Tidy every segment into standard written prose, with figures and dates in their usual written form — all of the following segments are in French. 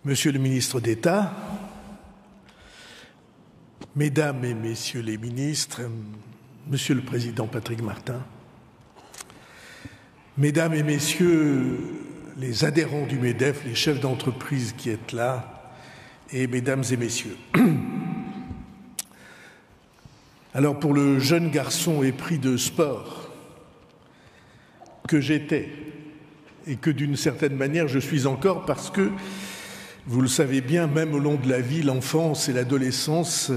Monsieur le ministre d'État, Mesdames et Messieurs les ministres, Monsieur le Président Patrick Martin, Mesdames et Messieurs les adhérents du MEDEF, les chefs d'entreprise qui êtes là, et Mesdames et Messieurs. Alors pour le jeune garçon épris de sport que j'étais, et que d'une certaine manière je suis encore, parce que, vous le savez bien, même au long de la vie, l'enfance et l'adolescence,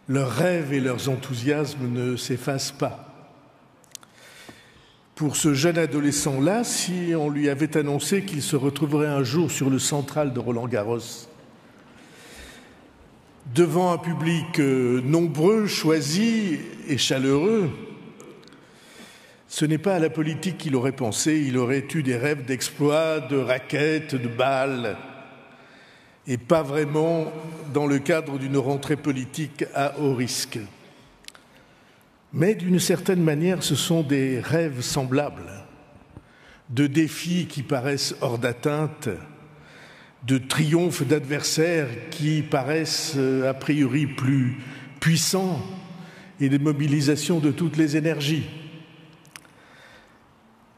leurs rêves et leurs enthousiasmes ne s'effacent pas. Pour ce jeune adolescent-là, si on lui avait annoncé qu'il se retrouverait un jour sur le central de Roland-Garros, devant un public nombreux, choisi et chaleureux, ce n'est pas à la politique qu'il aurait pensé, il aurait eu des rêves d'exploits, de raquettes, de balles, et pas vraiment dans le cadre d'une rentrée politique à haut risque. Mais d'une certaine manière, ce sont des rêves semblables, de défis qui paraissent hors d'atteinte, de triomphes d'adversaires qui paraissent a priori plus puissants et de mobilisation de toutes les énergies.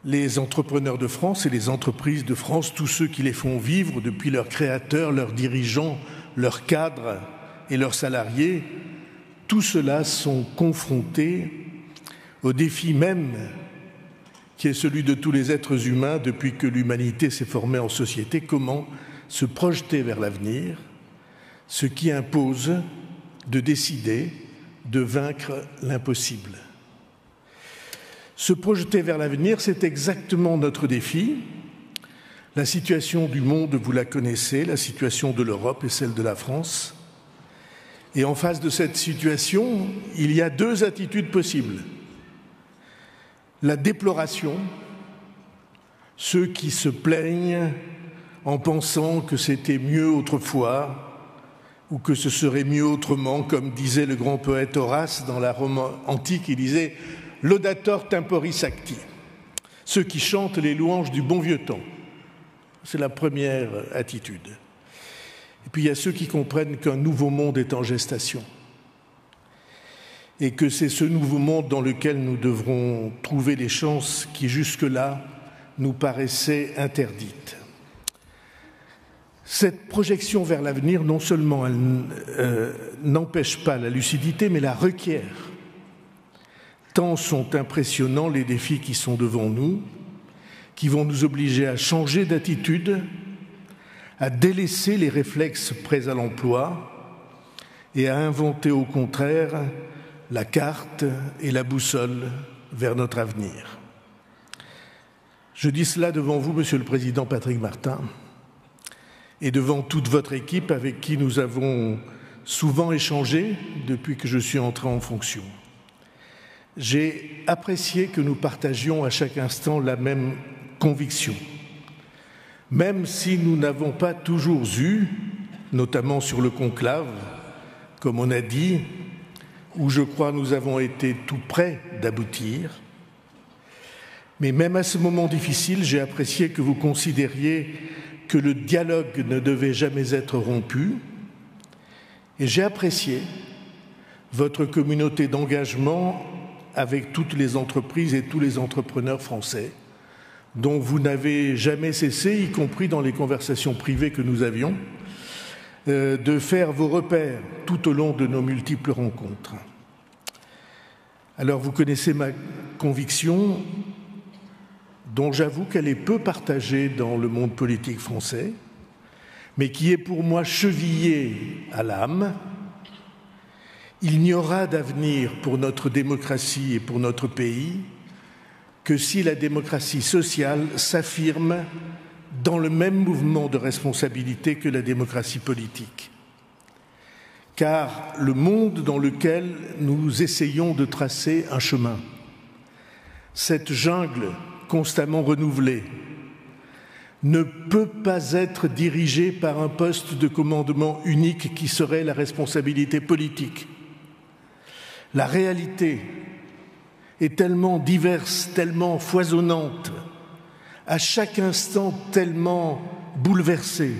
Les entrepreneurs de France et les entreprises de France, tous ceux qui les font vivre, depuis leurs créateurs, leurs dirigeants, leurs cadres et leurs salariés, tous ceux-là sont confrontés au défi même qui est celui de tous les êtres humains depuis que l'humanité s'est formée en société. Comment se projeter vers l'avenir, ce qui impose de décider de vaincre l'impossible. Se projeter vers l'avenir, c'est exactement notre défi. La situation du monde, vous la connaissez, la situation de l'Europe et celle de la France. Et en face de cette situation, il y a deux attitudes possibles. La déploration, ceux qui se plaignent en pensant que c'était mieux autrefois ou que ce serait mieux autrement, comme disait le grand poète Horace dans la Rome antique, il disait « Laudator temporis acti », ceux qui chantent les louanges du bon vieux temps. C'est la première attitude. Et puis il y a ceux qui comprennent qu'un nouveau monde est en gestation et que c'est ce nouveau monde dans lequel nous devrons trouver les chances qui jusque-là nous paraissaient interdites. Cette projection vers l'avenir, non seulement elle n'empêche pas la lucidité, mais la requiert. Tant sont impressionnants les défis qui sont devant nous, qui vont nous obliger à changer d'attitude, à délaisser les réflexes prêts à l'emploi et à inventer au contraire la carte et la boussole vers notre avenir. Je dis cela devant vous, Monsieur le Président Patrick Martin, et devant toute votre équipe avec qui nous avons souvent échangé depuis que je suis entré en fonction. J'ai apprécié que nous partagions à chaque instant la même conviction, même si nous n'avons pas toujours eu, notamment sur le conclave, comme on a dit, où je crois nous avons été tout près d'aboutir. Mais même à ce moment difficile, j'ai apprécié que vous considériez que le dialogue ne devait jamais être rompu, et j'ai apprécié votre communauté d'engagement avec toutes les entreprises et tous les entrepreneurs français, dont vous n'avez jamais cessé, y compris dans les conversations privées que nous avions, de faire vos repères tout au long de nos multiples rencontres. Alors vous connaissez ma conviction, dont j'avoue qu'elle est peu partagée dans le monde politique français, mais qui est pour moi chevillée à l'âme. Il n'y aura d'avenir pour notre démocratie et pour notre pays que si la démocratie sociale s'affirme dans le même mouvement de responsabilité que la démocratie politique. Car le monde dans lequel nous essayons de tracer un chemin, cette jungle constamment renouvelée, ne peut pas être dirigée par un poste de commandement unique qui serait la responsabilité politique. La réalité est tellement diverse, tellement foisonnante, à chaque instant tellement bouleversé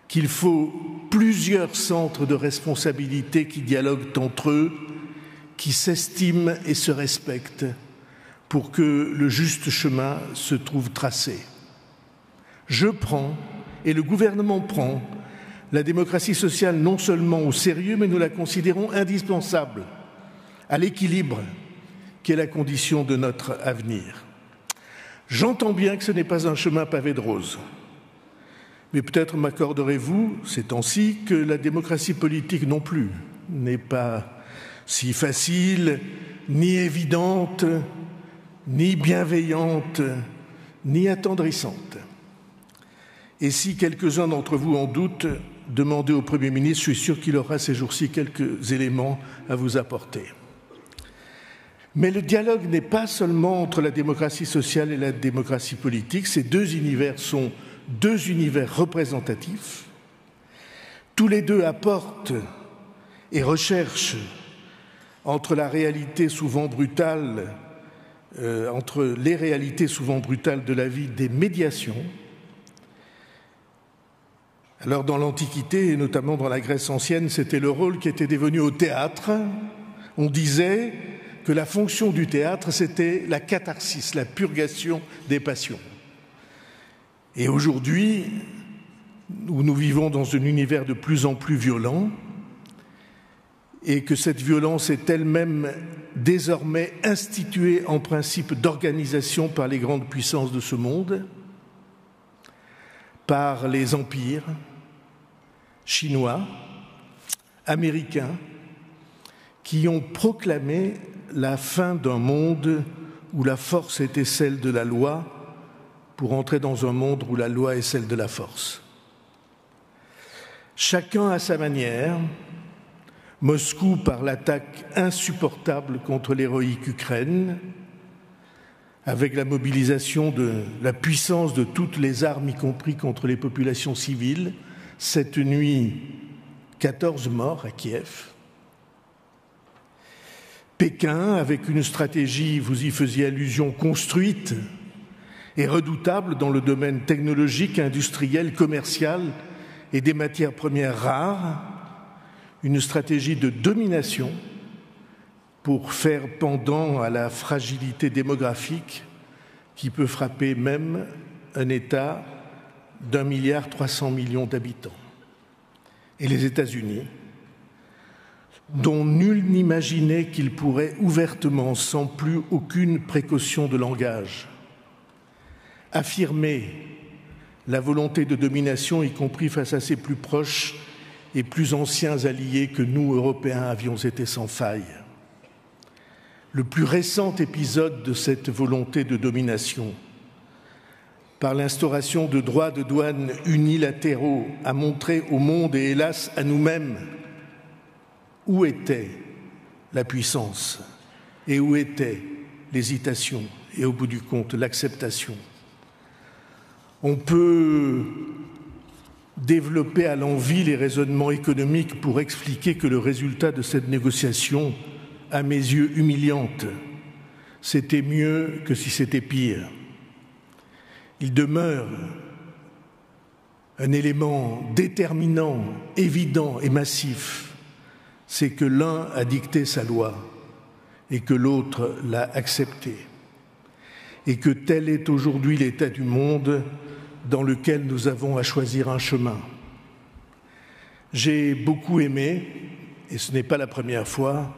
qu'il faut plusieurs centres de responsabilité qui dialoguent entre eux, qui s'estiment et se respectent pour que le juste chemin se trouve tracé. Je prends, et le gouvernement prend, la démocratie sociale non seulement au sérieux, mais nous la considérons indispensable à l'équilibre qui est la condition de notre avenir. J'entends bien que ce n'est pas un chemin pavé de roses, mais peut-être m'accorderez-vous, ces temps-ci, que la démocratie politique non plus n'est pas si facile, ni évidente, ni bienveillante, ni attendrissante. Et si quelques-uns d'entre vous en doutent, demandez au Premier ministre, je suis sûr qu'il aura ces jours-ci quelques éléments à vous apporter. Mais le dialogue n'est pas seulement entre la démocratie sociale et la démocratie politique, ces deux univers sont deux univers représentatifs. Tous les deux apportent et recherchent entre les réalités souvent brutales de la vie des médiations. Alors dans l'Antiquité, et notamment dans la Grèce ancienne, c'était le rôle qui était dévolu au théâtre. On disait que la fonction du théâtre, c'était la catharsis, la purgation des passions. Et aujourd'hui, où nous vivons dans un univers de plus en plus violent, et que cette violence est elle-même désormais instituée en principe d'organisation par les grandes puissances de ce monde, par les empires chinois, américains, qui ont proclamé la fin d'un monde où la force était celle de la loi pour entrer dans un monde où la loi est celle de la force. Chacun à sa manière, Moscou par l'attaque insupportable contre l'héroïque Ukraine, avec la mobilisation de la puissance de toutes les armes, y compris contre les populations civiles. Cette nuit, 14 morts à Kiev. Pékin, avec une stratégie, vous y faisiez allusion, construite et redoutable dans le domaine technologique, industriel, commercial et des matières premières rares, une stratégie de domination pour faire pendant à la fragilité démographique qui peut frapper même un État d'1,3 milliard d'habitants. Et les États-Unis, dont nul n'imaginait qu'ils pourraient ouvertement, sans plus aucune précaution de langage, affirmer la volonté de domination, y compris face à ses plus proches et plus anciens alliés que nous, Européens, avions été sans faille. Le plus récent épisode de cette volonté de domination, par l'instauration de droits de douane unilatéraux, a montré au monde et hélas à nous-mêmes où était la puissance et où était l'hésitation et au bout du compte l'acceptation. On peut développer à l'envi les raisonnements économiques pour expliquer que le résultat de cette négociation, à mes yeux humiliante, c'était mieux que si c'était pire. Il demeure un élément déterminant, évident et massif, c'est que l'un a dicté sa loi et que l'autre l'a acceptée, et que tel est aujourd'hui l'état du monde dans lequel nous avons à choisir un chemin. J'ai beaucoup aimé, et ce n'est pas la première fois,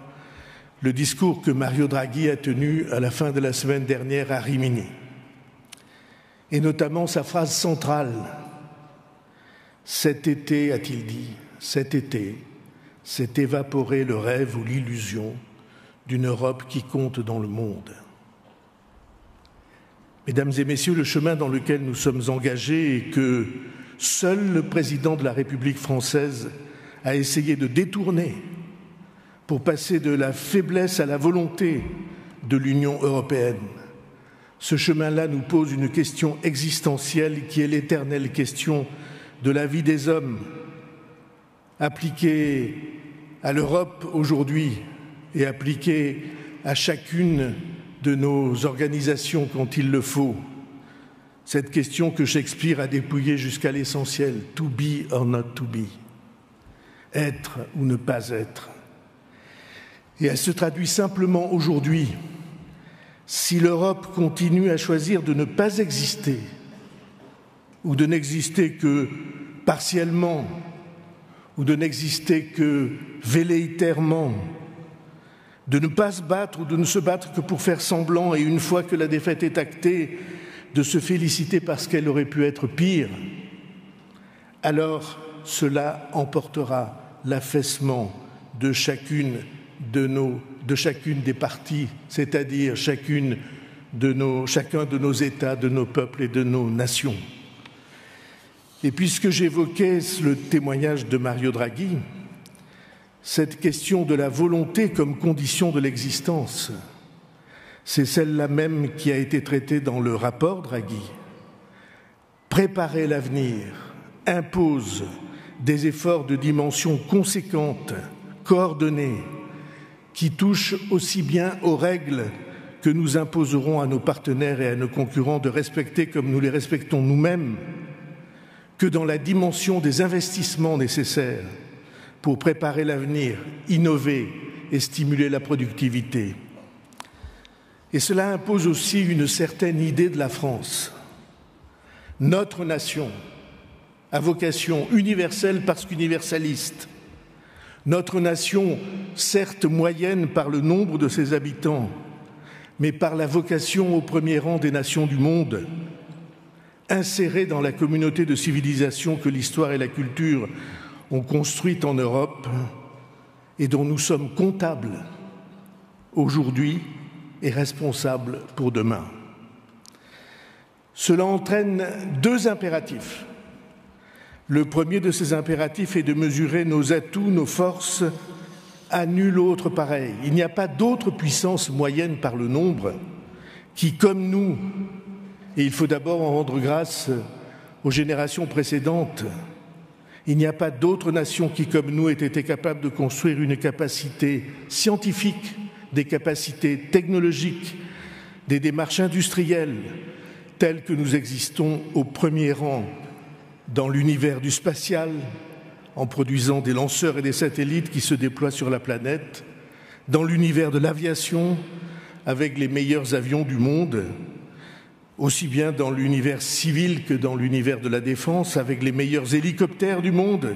le discours que Mario Draghi a tenu à la fin de la semaine dernière à Rimini, et notamment sa phrase centrale. Cet été, a-t-il dit, cet été, s'est évaporé le rêve ou l'illusion d'une Europe qui compte dans le monde. Mesdames et messieurs, le chemin dans lequel nous sommes engagés et que seul le président de la République française a essayé de détourner pour passer de la faiblesse à la volonté de l'Union européenne. Ce chemin-là nous pose une question existentielle qui est l'éternelle question de la vie des hommes, appliquée à l'Europe aujourd'hui et appliquée à chacune de nos organisations quand il le faut. cette question que Shakespeare a dépouillée jusqu'à l'essentiel, to be or not to be, être ou ne pas être. Et elle se traduit simplement aujourd'hui. Si l'Europe continue à choisir de ne pas exister, ou de n'exister que partiellement, ou de n'exister que velléitairement, de ne pas se battre ou de ne se battre que pour faire semblant, et une fois que la défaite est actée, de se féliciter parce qu'elle aurait pu être pire, alors cela emportera l'affaissement de chacune des parties, c'est-à-dire chacun de nos États, de nos peuples et de nos nations. Et puisque j'évoquais le témoignage de Mario Draghi, cette question de la volonté comme condition de l'existence, c'est celle-là même qui a été traitée dans le rapport Draghi. Préparer l'avenir impose des efforts de dimension conséquente, coordonnés, qui touchent aussi bien aux règles que nous imposerons à nos partenaires et à nos concurrents de respecter comme nous les respectons nous-mêmes, que dans la dimension des investissements nécessaires pour préparer l'avenir, innover et stimuler la productivité. Et cela impose aussi une certaine idée de la France. Notre nation à vocation universelle parce qu'universaliste. Notre nation, certes moyenne par le nombre de ses habitants, mais par la vocation au premier rang des nations du monde, insérée dans la communauté de civilisation que l'histoire et la culture ont construite en Europe et dont nous sommes comptables aujourd'hui et responsables pour demain. Cela entraîne deux impératifs. Le premier de ces impératifs est de mesurer nos atouts, nos forces, à nul autre pareil. Il n'y a pas d'autre puissance moyenne par le nombre qui, comme nous, et il faut d'abord en rendre grâce aux générations précédentes, il n'y a pas d'autre nation qui, comme nous, ait été capable de construire une capacité scientifique, des capacités technologiques, des démarches industrielles, telles que nous existons au premier rang dans l'univers du spatial, en produisant des lanceurs et des satellites qui se déploient sur la planète, dans l'univers de l'aviation, avec les meilleurs avions du monde, aussi bien dans l'univers civil que dans l'univers de la défense, avec les meilleurs hélicoptères du monde,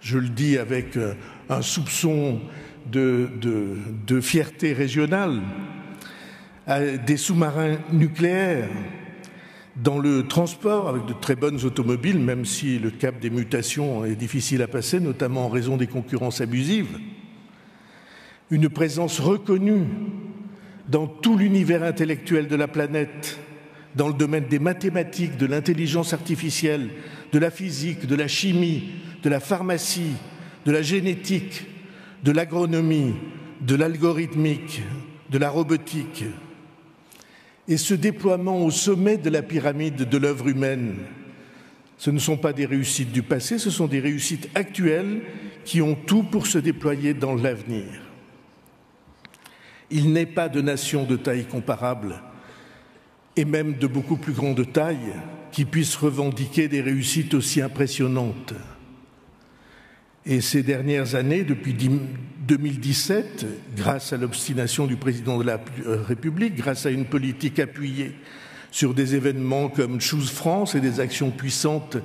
je le dis avec un soupçon de fierté régionale, des sous-marins nucléaires, dans le transport, avec de très bonnes automobiles, même si le cap des mutations est difficile à passer, notamment en raison des concurrences abusives. Une présence reconnue dans tout l'univers intellectuel de la planète, dans le domaine des mathématiques, de l'intelligence artificielle, de la physique, de la chimie, de la pharmacie, de la génétique, de l'agronomie, de l'algorithmique, de la robotique. Et ce déploiement au sommet de la pyramide de l'œuvre humaine, ce ne sont pas des réussites du passé, ce sont des réussites actuelles qui ont tout pour se déployer dans l'avenir. Il n'est pas de nation de taille comparable, et même de beaucoup plus grande taille, qui puisse revendiquer des réussites aussi impressionnantes. Et ces dernières années, depuis 2017, grâce à l'obstination du président de la République, grâce à une politique appuyée sur des événements comme Choose France et des actions puissantes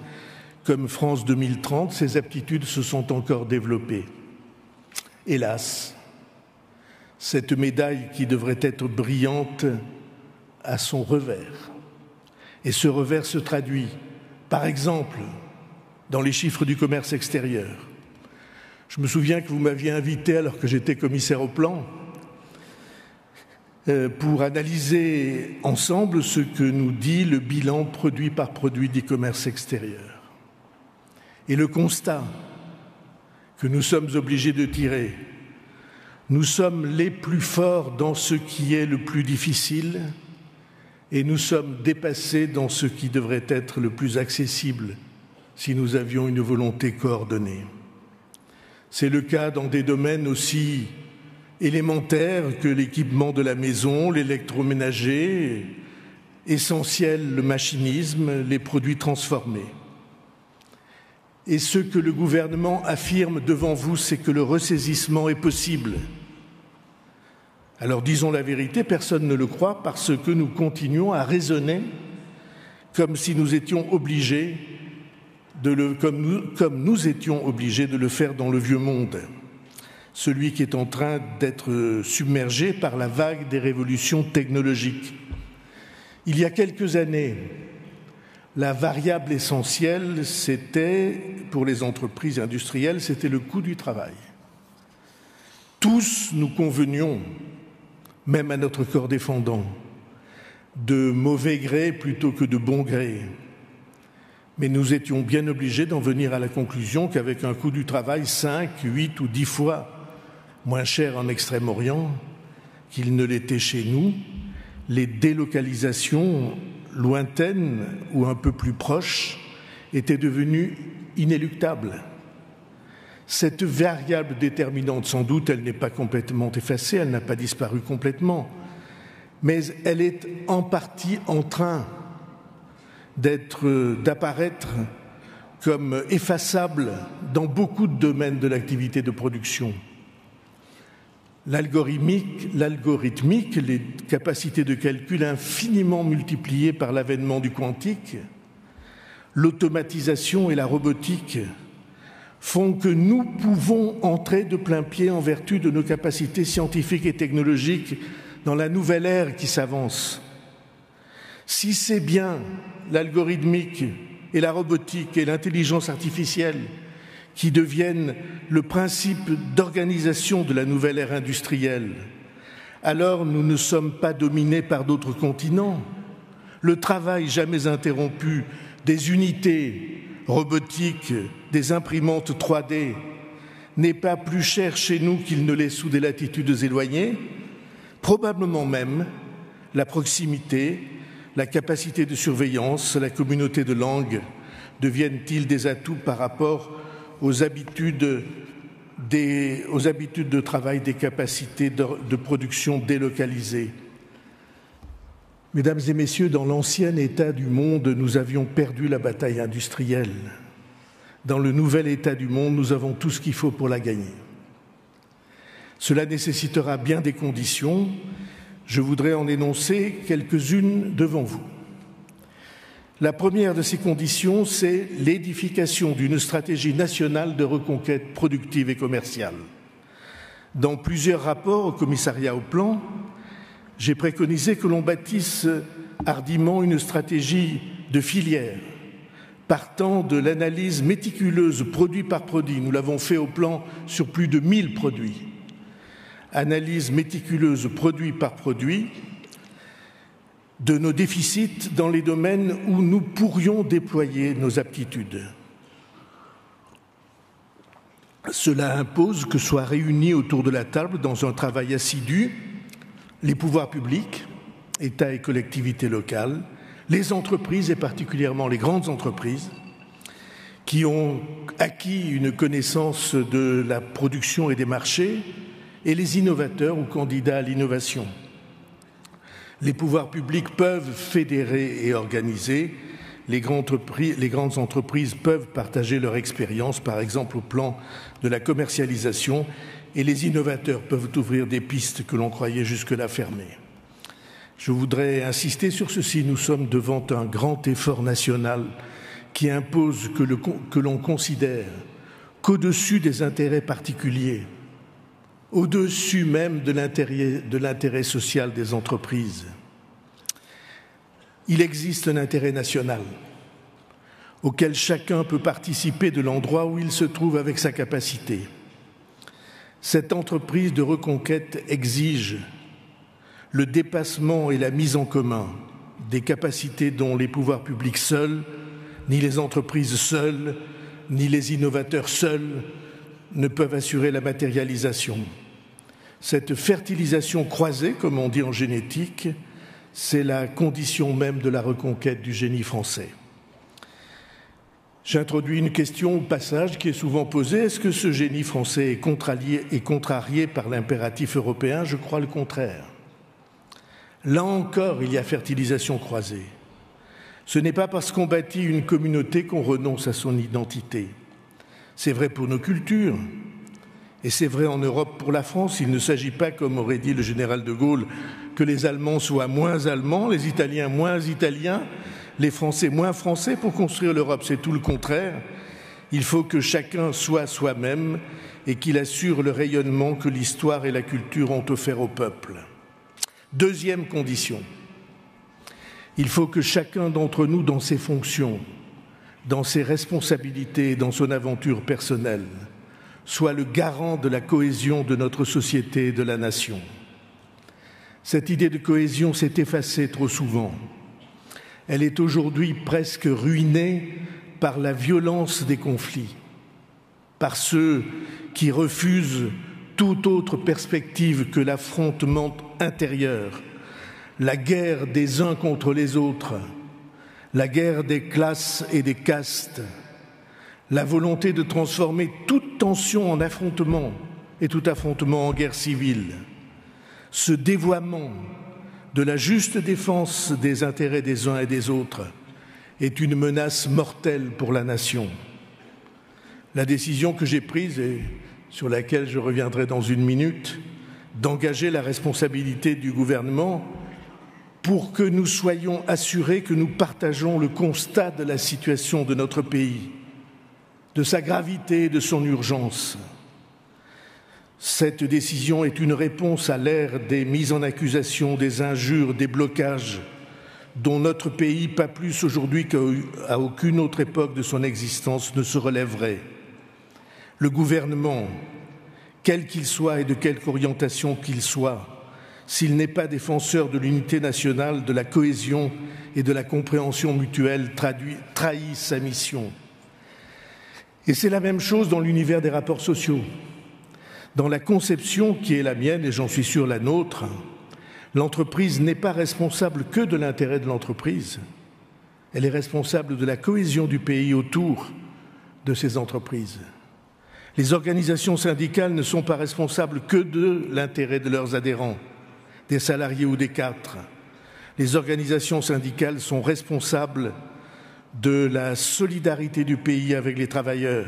comme France 2030, ces aptitudes se sont encore développées. Hélas, cette médaille qui devrait être brillante a son revers. Et ce revers se traduit, par exemple, dans les chiffres du commerce extérieur. Je me souviens que vous m'aviez invité, alors que j'étais commissaire au plan, pour analyser ensemble ce que nous dit le bilan produit par produit du commerce extérieur. Et le constat que nous sommes obligés de tirer, nous sommes les plus forts dans ce qui est le plus difficile et nous sommes dépassés dans ce qui devrait être le plus accessible si nous avions une volonté coordonnée. C'est le cas dans des domaines aussi élémentaires que l'équipement de la maison, l'électroménager, essentiel le machinisme, les produits transformés. Et ce que le gouvernement affirme devant vous, c'est que le ressaisissement est possible. Alors disons la vérité, personne ne le croit parce que nous continuons à raisonner comme si nous étions obligés comme nous étions obligés de le faire dans le vieux monde, celui qui est en train d'être submergé par la vague des révolutions technologiques. Il y a quelques années, la variable essentielle, c'était, pour les entreprises industrielles, c'était le coût du travail. Tous nous convenions, même à notre corps défendant, de mauvais gré plutôt que de bon gré. Mais nous étions bien obligés d'en venir à la conclusion qu'avec un coût du travail 5, 8 ou 10 fois moins cher en Extrême-Orient qu'il ne l'était chez nous, les délocalisations lointaines ou un peu plus proches étaient devenues inéluctables. Cette variable déterminante, sans doute, elle n'est pas complètement effacée, elle n'a pas disparu complètement, mais elle est en partie en train d'apparaître comme effaçable dans beaucoup de domaines de l'activité de production. L'algorithmique, les capacités de calcul infiniment multipliées par l'avènement du quantique, l'automatisation et la robotique font que nous pouvons entrer de plein pied en vertu de nos capacités scientifiques et technologiques dans la nouvelle ère qui s'avance. Si c'est bien l'algorithmique et la robotique et l'intelligence artificielle qui deviennent le principe d'organisation de la nouvelle ère industrielle, alors nous ne sommes pas dominés par d'autres continents. Le travail jamais interrompu des unités robotiques, des imprimantes 3D, n'est pas plus cher chez nous qu'il ne l'est sous des latitudes éloignées. Probablement même la proximité, la capacité de surveillance, la communauté de langues deviennent-ils des atouts par rapport aux habitudes de travail, des capacités de production délocalisées. Mesdames et messieurs, dans l'ancien état du monde, nous avions perdu la bataille industrielle. Dans le nouvel état du monde, nous avons tout ce qu'il faut pour la gagner. Cela nécessitera bien des conditions. Je voudrais en énoncer quelques-unes devant vous. La première de ces conditions, c'est l'édification d'une stratégie nationale de reconquête productive et commerciale. Dans plusieurs rapports au commissariat au plan, j'ai préconisé que l'on bâtisse hardiment une stratégie de filière, partant de l'analyse méticuleuse produit par produit. Nous l'avons fait au plan sur plus de 1000 produits. Analyse méticuleuse produit par produit de nos déficits dans les domaines où nous pourrions déployer nos aptitudes. Cela impose que soient réunis autour de la table, dans un travail assidu, les pouvoirs publics, États et collectivités locales, les entreprises et particulièrement les grandes entreprises qui ont acquis une connaissance de la production et des marchés, et les innovateurs ou candidats à l'innovation. Les pouvoirs publics peuvent fédérer et organiser, les grandes entreprises peuvent partager leur expérience, par exemple au plan de la commercialisation, et les innovateurs peuvent ouvrir des pistes que l'on croyait jusque-là fermées. Je voudrais insister sur ceci, nous sommes devant un grand effort national qui impose que l'on considère qu'au-dessus des intérêts particuliers, au-dessus même de l'intérêt social des entreprises, il existe un intérêt national auquel chacun peut participer de l'endroit où il se trouve avec sa capacité. Cette entreprise de reconquête exige le dépassement et la mise en commun des capacités dont les pouvoirs publics seuls, ni les entreprises seules, ni les innovateurs seuls ne peuvent assurer la matérialisation. Cette fertilisation croisée, comme on dit en génétique, c'est la condition même de la reconquête du génie français. J'introduis une question au passage qui est souvent posée. Est-ce que ce génie français est contrarié par l'impératif européen? Je crois le contraire. Là encore, il y a fertilisation croisée. Ce n'est pas parce qu'on bâtit une communauté qu'on renonce à son identité. C'est vrai pour nos cultures, et c'est vrai en Europe pour la France. Il ne s'agit pas, comme aurait dit le général de Gaulle, que les Allemands soient moins Allemands, les Italiens moins Italiens, les Français moins Français pour construire l'Europe. C'est tout le contraire. Il faut que chacun soit soi-même et qu'il assure le rayonnement que l'histoire et la culture ont offert au peuple. Deuxième condition, il faut que chacun d'entre nous, dans ses fonctions, dans ses responsabilités et dans son aventure personnelle, soit le garant de la cohésion de notre société et de la nation. Cette idée de cohésion s'est effacée trop souvent. Elle est aujourd'hui presque ruinée par la violence des conflits, par ceux qui refusent toute autre perspective que l'affrontement intérieur, la guerre des uns contre les autres, la guerre des classes et des castes, la volonté de transformer toute tension en affrontement et tout affrontement en guerre civile, ce dévoiement de la juste défense des intérêts des uns et des autres est une menace mortelle pour la nation. La décision que j'ai prise et sur laquelle je reviendrai dans une minute, d'engager la responsabilité du gouvernement pour que nous soyons assurés que nous partageons le constat de la situation de notre pays, de sa gravité et de son urgence. Cette décision est une réponse à l'ère des mises en accusation, des injures, des blocages, dont notre pays, pas plus aujourd'hui qu'à aucune autre époque de son existence, ne se relèverait. Le gouvernement, quel qu'il soit et de quelque orientation qu'il soit, s'il n'est pas défenseur de l'unité nationale, de la cohésion et de la compréhension mutuelle, trahit sa mission. Et c'est la même chose dans l'univers des rapports sociaux. Dans la conception qui est la mienne, et j'en suis sûr la nôtre, l'entreprise n'est pas responsable que de l'intérêt de l'entreprise. Elle est responsable de la cohésion du pays autour de ces entreprises. Les organisations syndicales ne sont pas responsables que de l'intérêt de leurs adhérents, des salariés ou des cadres. Les organisations syndicales sont responsables de la solidarité du pays avec les travailleurs.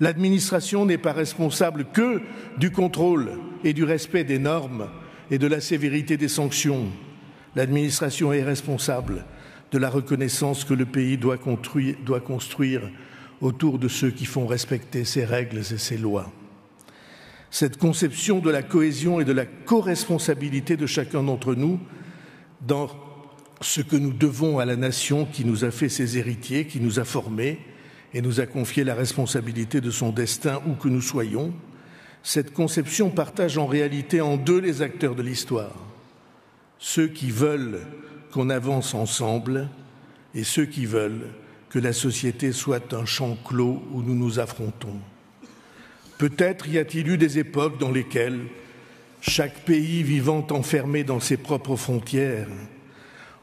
L'administration n'est pas responsable que du contrôle et du respect des normes et de la sévérité des sanctions. L'administration est responsable de la reconnaissance que le pays doit construire autour de ceux qui font respecter ses règles et ses lois. Cette conception de la cohésion et de la co-responsabilité de chacun d'entre nous dans ce que nous devons à la nation qui nous a fait ses héritiers, qui nous a formés et nous a confié la responsabilité de son destin où que nous soyons, cette conception partage en réalité en deux les acteurs de l'histoire. Ceux qui veulent qu'on avance ensemble et ceux qui veulent que la société soit un champ clos où nous nous affrontons. Peut-être y a-t-il eu des époques dans lesquelles chaque pays vivant enfermé dans ses propres frontières,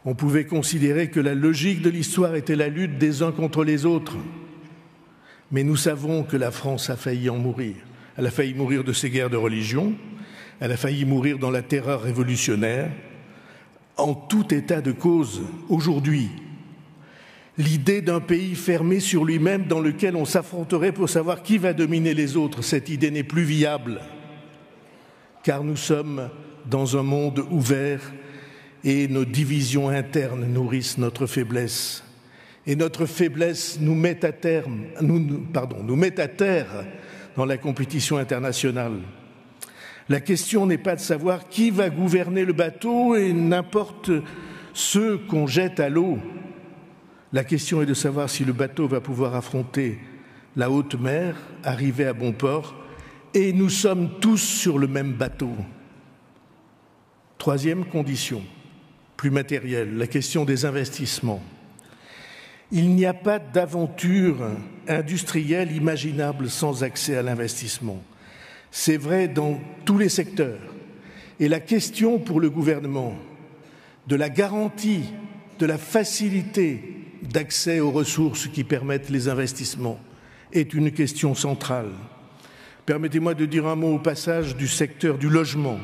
on pouvait considérer que la logique de l'histoire était la lutte des uns contre les autres. Mais nous savons que la France a failli en mourir. Elle a failli mourir de ses guerres de religion, elle a failli mourir dans la terreur révolutionnaire. En tout état de cause, aujourd'hui, l'idée d'un pays fermé sur lui-même dans lequel on s'affronterait pour savoir qui va dominer les autres, cette idée n'est plus viable, car nous sommes dans un monde ouvert et nos divisions internes nourrissent notre faiblesse. Et notre faiblesse nous met à terre dans la compétition internationale. La question n'est pas de savoir qui va gouverner le bateau et n'importe ceux qu'on jette à l'eau. La question est de savoir si le bateau va pouvoir affronter la haute mer, arriver à bon port, et nous sommes tous sur le même bateau. Troisième condition, plus matérielle, la question des investissements. Il n'y a pas d'aventure industrielle imaginable sans accès à l'investissement. C'est vrai dans tous les secteurs. Et la question pour le gouvernement de la garantie, de la facilité d'accès aux ressources qui permettent les investissements est une question centrale. Permettez-moi de dire un mot au passage du secteur du logement.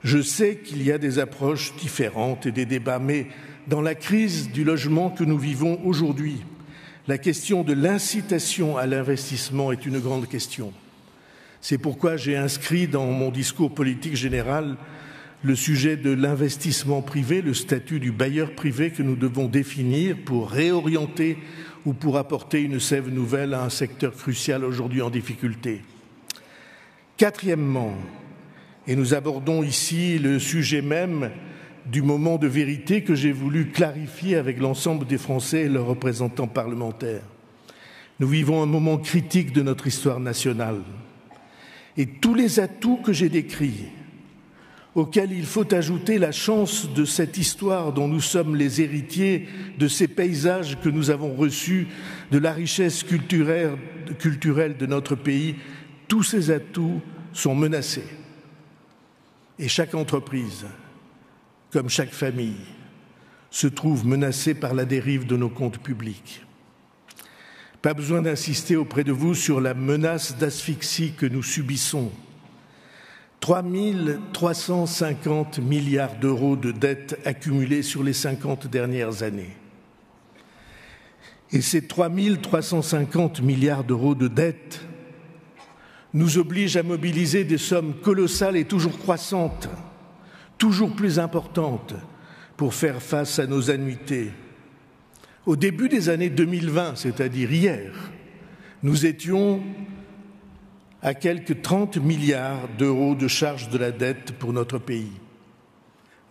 Je sais qu'il y a des approches différentes et des débats, mais dans la crise du logement que nous vivons aujourd'hui, la question de l'incitation à l'investissement est une grande question. C'est pourquoi j'ai inscrit dans mon discours politique général le sujet de l'investissement privé, le statut du bailleur privé que nous devons définir pour réorienter ou pour apporter une sève nouvelle à un secteur crucial aujourd'hui en difficulté. Quatrièmement, et nous abordons ici le sujet même du moment de vérité que j'ai voulu clarifier avec l'ensemble des Français et leurs représentants parlementaires. Nous vivons un moment critique de notre histoire nationale. Et tous les atouts que j'ai décrits, auxquels il faut ajouter la chance de cette histoire dont nous sommes les héritiers, de ces paysages que nous avons reçus, de la richesse culturelle de notre pays, tous ces atouts sont menacés. Et chaque entreprise, comme chaque famille, se trouve menacée par la dérive de nos comptes publics. Pas besoin d'insister auprès de vous sur la menace d'asphyxie que nous subissons. 3 350 milliards d'euros de dettes accumulées sur les 50 dernières années. Et ces 3 350 milliards d'euros de dettes nous obligent à mobiliser des sommes colossales et toujours croissantes, toujours plus importantes, pour faire face à nos annuités. Au début des années 2020, c'est-à-dire hier, nous étions à quelques 30 milliards d'euros de charges de la dette pour notre pays.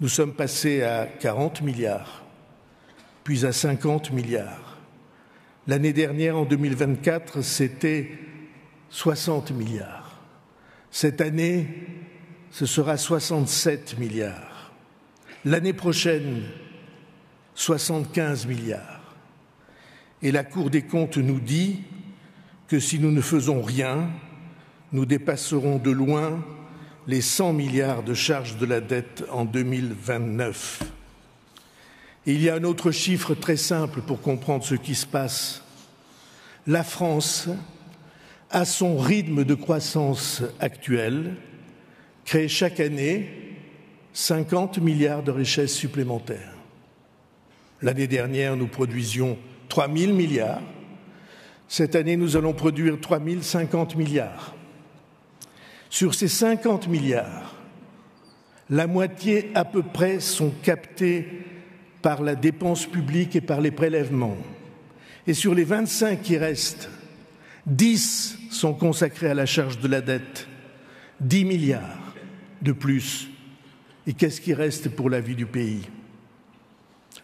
Nous sommes passés à 40 milliards, puis à 50 milliards. L'année dernière, en 2024, c'était 60 milliards. Cette année, ce sera 67 milliards. L'année prochaine, 75 milliards. Et la Cour des comptes nous dit que si nous ne faisons rien, nous dépasserons de loin les 100 milliards de charges de la dette en 2029. Et il y a un autre chiffre très simple pour comprendre ce qui se passe. La France, à son rythme de croissance actuel, crée chaque année 50 milliards de richesses supplémentaires. L'année dernière, nous produisions 3 000 milliards. Cette année, nous allons produire 3 050 milliards. Sur ces 50 milliards, la moitié à peu près sont captés par la dépense publique et par les prélèvements. Et sur les 25 qui restent, 10 sont consacrés à la charge de la dette, 10 milliards de plus. Et qu'est-ce qui reste pour la vie du pays ?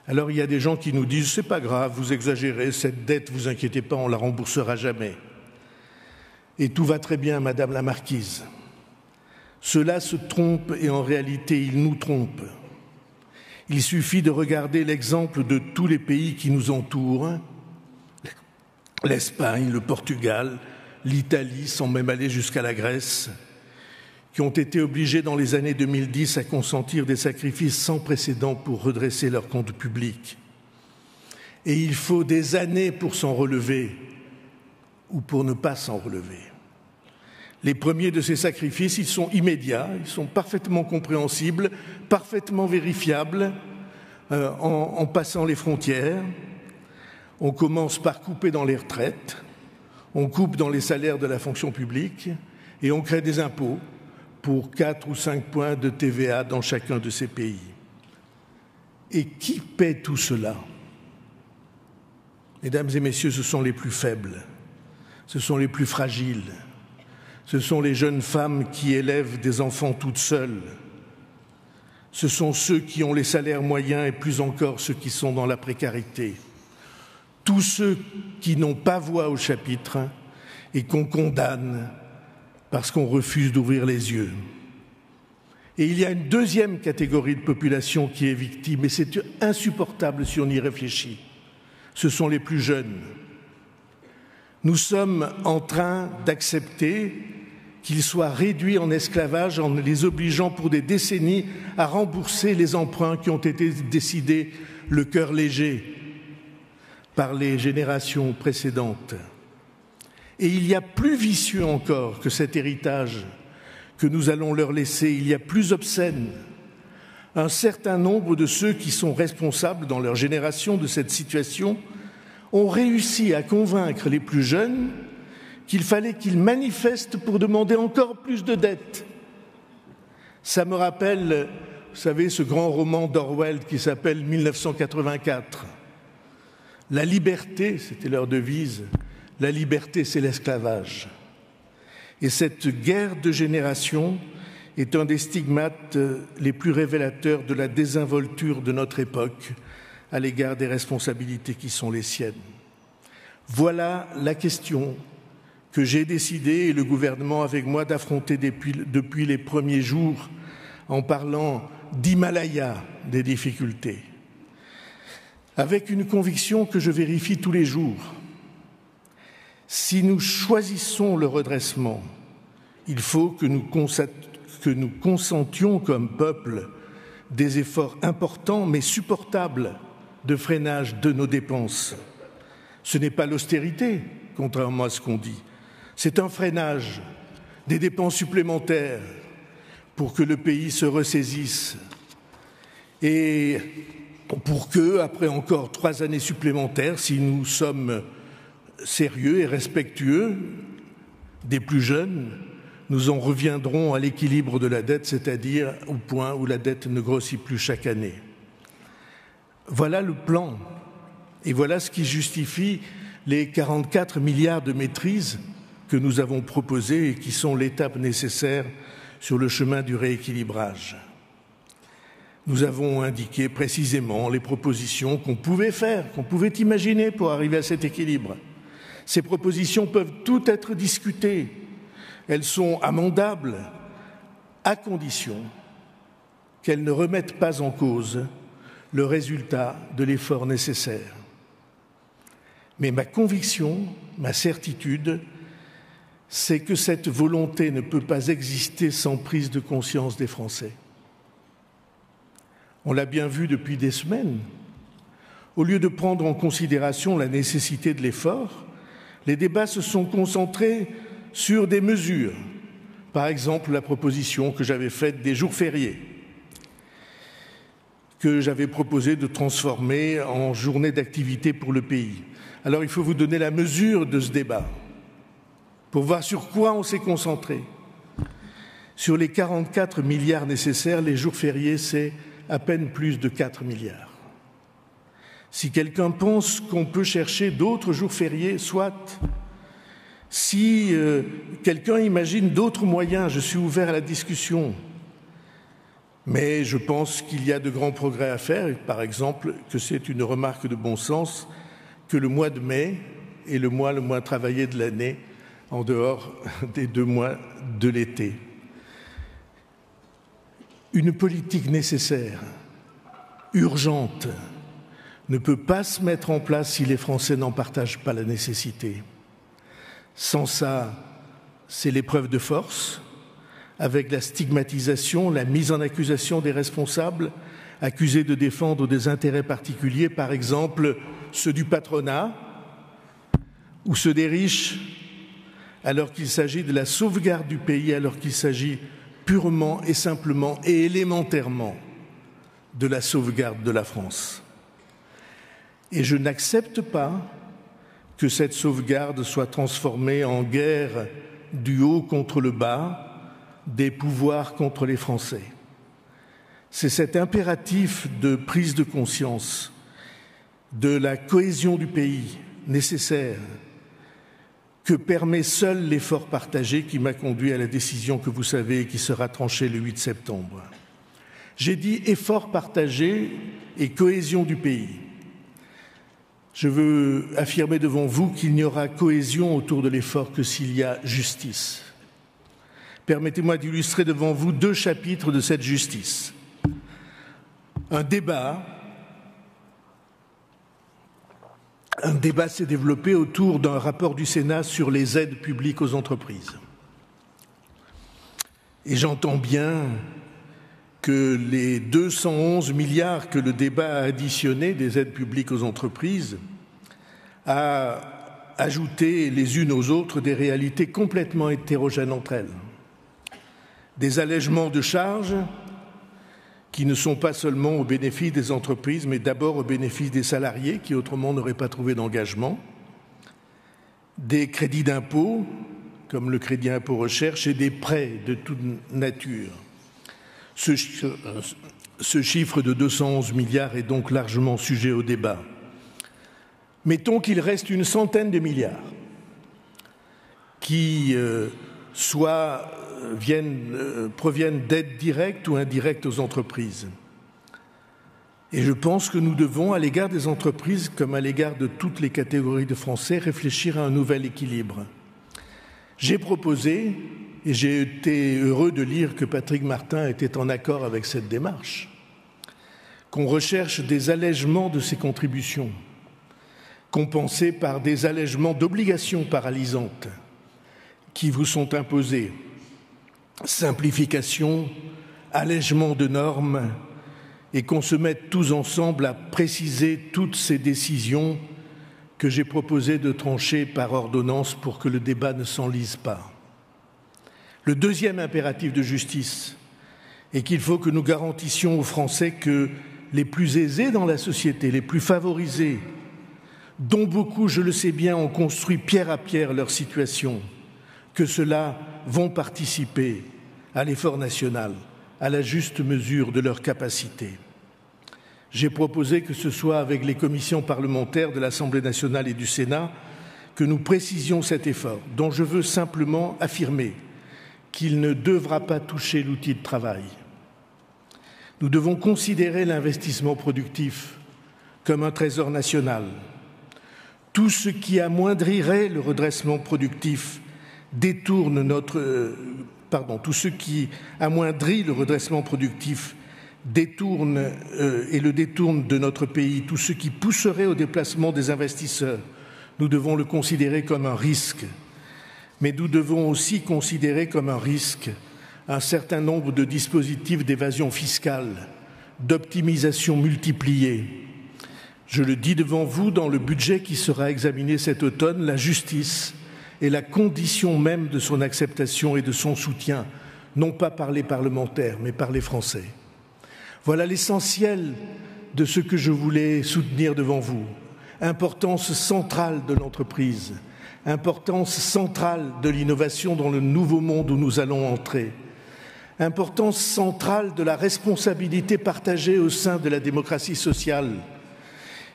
Alors il y a des gens qui nous disent « c'est pas grave, vous exagérez, cette dette, vous inquiétez pas, on la remboursera jamais ». Et tout va très bien, Madame la Marquise. Cela se trompe et en réalité, il nous trompe. Il suffit de regarder l'exemple de tous les pays qui nous entourent, l'Espagne, le Portugal, l'Italie, sans même aller jusqu'à la Grèce, qui ont été obligés dans les années 2010 à consentir des sacrifices sans précédent pour redresser leurs comptes publics. Et il faut des années pour s'en relever ou pour ne pas s'en relever. Les premiers de ces sacrifices, ils sont immédiats, ils sont parfaitement compréhensibles, parfaitement vérifiables en passant les frontières. On commence par couper dans les retraites, on coupe dans les salaires de la fonction publique et on crée des impôts pour 4 ou 5 points de TVA dans chacun de ces pays. Et qui paie tout cela ? Mesdames et messieurs, ce sont les plus faibles, ce sont les plus fragiles, ce sont les jeunes femmes qui élèvent des enfants toutes seules, ce sont ceux qui ont les salaires moyens et plus encore ceux qui sont dans la précarité. Tous ceux qui n'ont pas voix au chapitre et qu'on condamne parce qu'on refuse d'ouvrir les yeux. Et il y a une deuxième catégorie de population qui est victime, et c'est insupportable si on y réfléchit. Ce sont les plus jeunes. Nous sommes en train d'accepter qu'ils soient réduits en esclavage en les obligeant pour des décennies à rembourser les emprunts qui ont été décidés le cœur léger par les générations précédentes. Et il y a plus vicieux encore que cet héritage que nous allons leur laisser, il y a plus obscène. Un certain nombre de ceux qui sont responsables dans leur génération de cette situation ont réussi à convaincre les plus jeunes qu'il fallait qu'ils manifestent pour demander encore plus de dettes. Ça me rappelle, vous savez, ce grand roman d'Orwell qui s'appelle 1984. La liberté, c'était leur devise, la liberté c'est l'esclavage. Et cette guerre de génération est un des stigmates les plus révélateurs de la désinvolture de notre époque à l'égard des responsabilités qui sont les siennes. Voilà la question que j'ai décidé, et le gouvernement avec moi, d'affronter depuis les premiers jours en parlant d'Himalaya des difficultés, avec une conviction que je vérifie tous les jours. Si nous choisissons le redressement, il faut que nous consentions comme peuple des efforts importants mais supportables de freinage de nos dépenses. Ce n'est pas l'austérité, contrairement à ce qu'on dit. C'est un freinage des dépenses supplémentaires pour que le pays se ressaisisse et pour que, après encore 3 années supplémentaires, si nous sommes sérieux et respectueux des plus jeunes, nous en reviendrons à l'équilibre de la dette, c'est-à-dire au point où la dette ne grossit plus chaque année. Voilà le plan, et voilà ce qui justifie les 44 milliards de maîtrise que nous avons proposés et qui sont l'étape nécessaire sur le chemin du rééquilibrage. Nous avons indiqué précisément les propositions qu'on pouvait faire, qu'on pouvait imaginer pour arriver à cet équilibre. Ces propositions peuvent toutes être discutées. Elles sont amendables à condition qu'elles ne remettent pas en cause le résultat de l'effort nécessaire. Mais ma conviction, ma certitude, c'est que cette volonté ne peut pas exister sans prise de conscience des Français. On l'a bien vu depuis des semaines. Au lieu de prendre en considération la nécessité de l'effort, les débats se sont concentrés sur des mesures. Par exemple, la proposition que j'avais faite des jours fériés, que j'avais proposé de transformer en journée d'activité pour le pays. Alors il faut vous donner la mesure de ce débat pour voir sur quoi on s'est concentré. Sur les 44 milliards nécessaires, les jours fériés, c'est à peine plus de 4 milliards. Si quelqu'un pense qu'on peut chercher d'autres jours fériés, soit. Si quelqu'un imagine d'autres moyens, je suis ouvert à la discussion. Mais je pense qu'il y a de grands progrès à faire, et par exemple que c'est une remarque de bon sens que le mois de mai est le mois le moins travaillé de l'année, en dehors des 2 mois de l'été. Une politique nécessaire, urgente, ne peut pas se mettre en place si les Français n'en partagent pas la nécessité. Sans ça, c'est l'épreuve de force, avec la stigmatisation, la mise en accusation des responsables, accusés de défendre des intérêts particuliers, par exemple ceux du patronat ou ceux des riches, alors qu'il s'agit de la sauvegarde du pays, alors qu'il s'agit purement et simplement et élémentairement de la sauvegarde de la France. Et je n'accepte pas que cette sauvegarde soit transformée en guerre du haut contre le bas, des pouvoirs contre les Français. C'est cet impératif de prise de conscience de la cohésion du pays nécessaire que permet seul l'effort partagé qui m'a conduit à la décision que vous savez et qui sera tranchée le 8 septembre. J'ai dit effort partagé et cohésion du pays. Je veux affirmer devant vous qu'il n'y aura cohésion autour de l'effort que s'il y a justice. Permettez-moi d'illustrer devant vous 2 chapitres de cette justice. Un débat s'est développé autour d'un rapport du Sénat sur les aides publiques aux entreprises. Et j'entends bien que les 211 milliards que le débat a additionnés des aides publiques aux entreprises a ajouté les unes aux autres des réalités complètement hétérogènes entre elles. des allègements de charges qui ne sont pas seulement au bénéfice des entreprises, mais d'abord au bénéfice des salariés qui autrement n'auraient pas trouvé d'engagement, des crédits d'impôt, comme le crédit impôt recherche, et des prêts de toute nature. Ce chiffre de 211 milliards est donc largement sujet au débat. Mettons qu'il reste une centaine de milliards qui proviennent d'aides directes ou indirectes aux entreprises. Et je pense que nous devons, à l'égard des entreprises comme à l'égard de toutes les catégories de Français, réfléchir à un nouvel équilibre. J'ai proposé, et j'ai été heureux de lire que Patrick Martin était en accord avec cette démarche, qu'on recherche des allègements de ces contributions, compensés par des allègements d'obligations paralysantes qui vous sont imposées, simplification, allègement de normes, et qu'on se mette tous ensemble à préciser toutes ces décisions que j'ai proposé de trancher par ordonnance pour que le débat ne s'enlise pas. Le deuxième impératif de justice est qu'il faut que nous garantissions aux Français que les plus aisés dans la société, les plus favorisés, dont beaucoup, je le sais bien, ont construit pierre à pierre leur situation, que ceux-là vont participer à l'effort national, à la juste mesure de leurs capacités. J'ai proposé que ce soit avec les commissions parlementaires de l'Assemblée nationale et du Sénat que nous précisions cet effort, dont je veux simplement affirmer qu'il ne devra pas toucher l'outil de travail. Nous devons considérer l'investissement productif comme un trésor national. Tout ce qui amoindrirait le redressement productif tout ce qui amoindrit le redressement productif détourne de notre pays, tout ce qui pousserait au déplacement des investisseurs, nous devons le considérer comme un risque. Mais nous devons aussi considérer comme un risque un certain nombre de dispositifs d'évasion fiscale, d'optimisation multipliée. Je le dis devant vous, dans le budget qui sera examiné cet automne, la justice est la condition même de son acceptation et de son soutien, non pas par les parlementaires, mais par les Français. Voilà l'essentiel de ce que je voulais soutenir devant vous. Importance centrale de l'entreprise, importance centrale de l'innovation dans le nouveau monde où nous allons entrer, importance centrale de la responsabilité partagée au sein de la démocratie sociale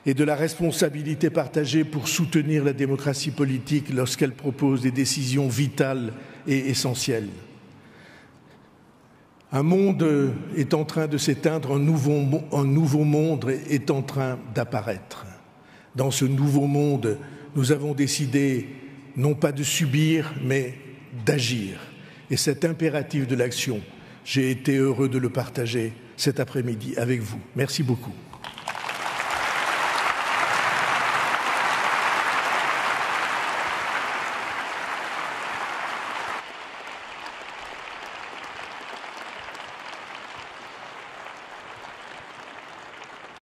et de la responsabilité partagée pour soutenir la démocratie politique lorsqu'elle propose des décisions vitales et essentielles. Un monde est en train de s'éteindre, un nouveau monde est en train d'apparaître. Dans ce nouveau monde, nous avons décidé non pas de subir, mais d'agir. Et cet impératif de l'action, j'ai été heureux de le partager cet après-midi avec vous. Merci beaucoup.